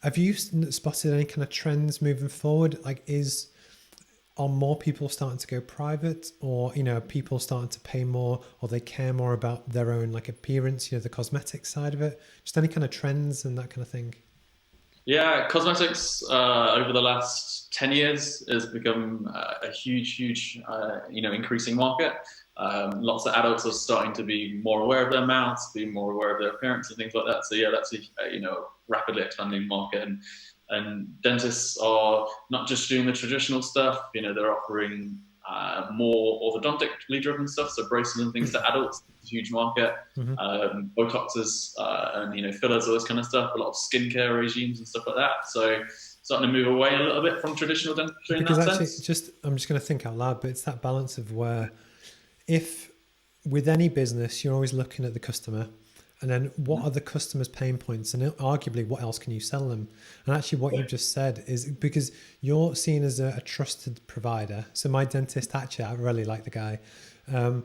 Have you spotted any kind of trends moving forward? Like, are more people starting to go private, or are people starting to pay more, or they care more about their own like appearance, the cosmetic side of it? Just any kind of trends and that kind of thing. Yeah, cosmetics over the last 10 years has become a huge, increasing market. Lots of adults are starting to be more aware of their mouths, be more aware of their appearance and things like that. So yeah, that's a rapidly expanding market. And dentists are not just doing the traditional stuff. They're offering more orthodontically driven stuff, so braces and things to adults. It's a huge market. Mm-hmm. Botoxes and fillers, all this kind of stuff. A lot of skincare regimes and stuff like that. So starting to move away a little bit from traditional dentistry in Because that actually, sense. I'm just going to think out loud, but it's that balance of where, if with any business, you're always looking at the customer, and then what are the customer's pain points, and arguably what else can you sell them? And actually what you've just said is, because you're seen as a trusted provider. So my dentist, actually, I really like the guy. And,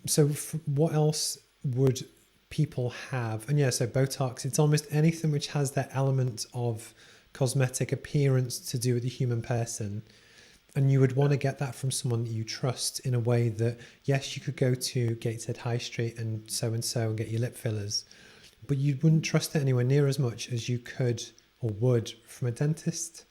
so what else would people have? And yeah, so Botox, it's almost anything which has that element of cosmetic appearance to do with the human person. And you would want to get that from someone that you trust, in a way that, yes, you could go to Gateshead High Street and get your lip fillers, but you wouldn't trust it anywhere near as much as you could or would from a dentist.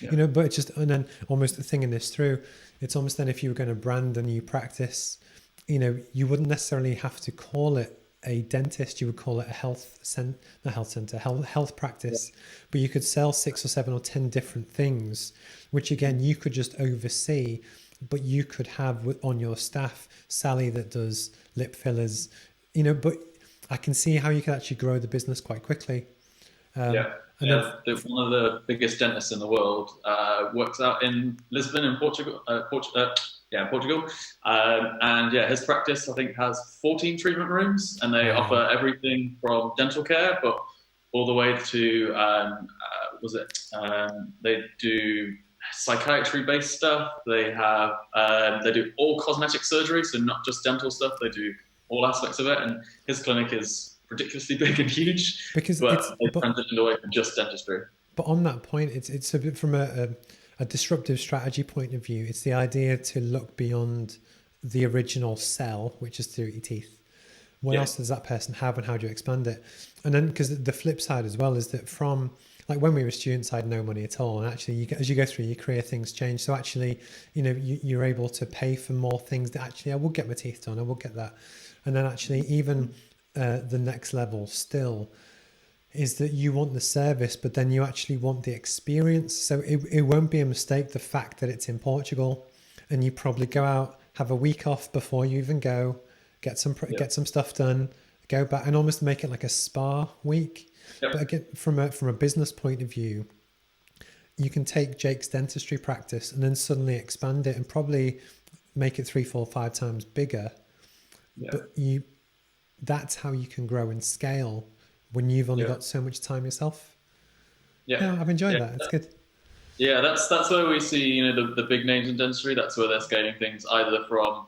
Yeah. But it's just, and then almost thinking this through, it's almost then, if you were going to brand a new practice, you wouldn't necessarily have to call it a dentist, you would call it a health practice, but you could sell 6 or 7 or 10 different things, which again, you could just oversee, but you could have on your staff, Sally that does lip fillers, but I can see how you can actually grow the business quite quickly. Yeah. And then, One of the biggest dentists in the world works out in Lisbon in Portugal. Portugal. And yeah, his practice, I think, has 14 treatment rooms, and they offer everything from dental care, but all the way to, they do psychiatry-based stuff. They do all cosmetic surgery, so not just dental stuff. They do all aspects of it, and his clinic is ridiculously big and huge, because but they transitioned away from just dentistry. But on that point, it's a bit from a disruptive strategy point of view. It's the idea to look beyond the original sell, which is to your teeth. What else does that person have, and how do you expand it? And then, because the flip side as well is that, from like when we were students, I had no money at all, and actually, as you go through your career, things change. So actually, you're able to pay for more things that actually, I will get my teeth done, I will get that, and then actually even the next level still is that you want the service, but then you actually want the experience. So it won't be a mistake, the fact that it's in Portugal, and you probably go out, have a week off before you even go, get some stuff done, go back, and almost make it like a spa week. Yep. But again, from a business point of view, you can take Jake's dentistry practice and then suddenly expand it and probably make it 3, 4, 5 times bigger. Yeah. But that's how you can grow and scale when you've only got so much time yourself. Yeah, I've enjoyed that. It's good. Yeah, that's where we see the big names in dentistry. That's where they're scaling things either from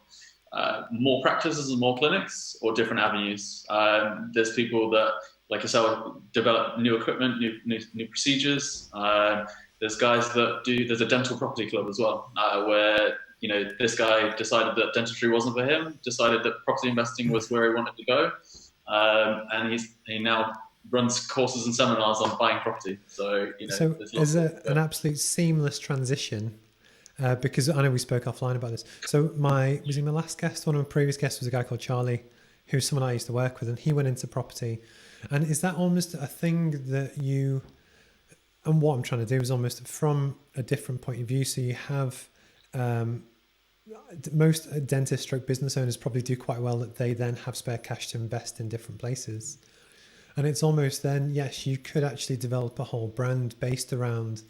more practices and more clinics, or different avenues. There's people that, like yourself, develop new equipment, new procedures. There's guys that there's a dental property club as well, where this guy decided that dentistry wasn't for him, decided that property investing was where he wanted to go. And he now runs courses and seminars on buying property. So as an absolute seamless transition, because I know we spoke offline about this. So my last guest, one of my previous guests was a guy called Charlie, who's someone I used to work with, and he went into property. And is that almost a thing that you? And what I'm trying to do is almost from a different point of view. So you have. Most dentist stroke business owners probably do quite well that they then have spare cash to invest in different places. And it's almost then, yes, you could actually develop a whole brand based around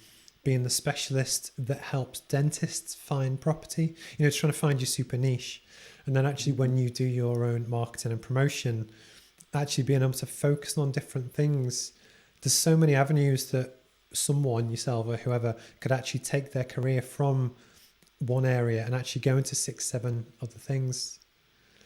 being the specialist that helps dentists find property. It's trying to find your super niche. And then actually when you do your own marketing and promotion, actually being able to focus on different things. There's so many avenues that someone, yourself or whoever, could actually take their career from one area and actually go into 6, 7 other things.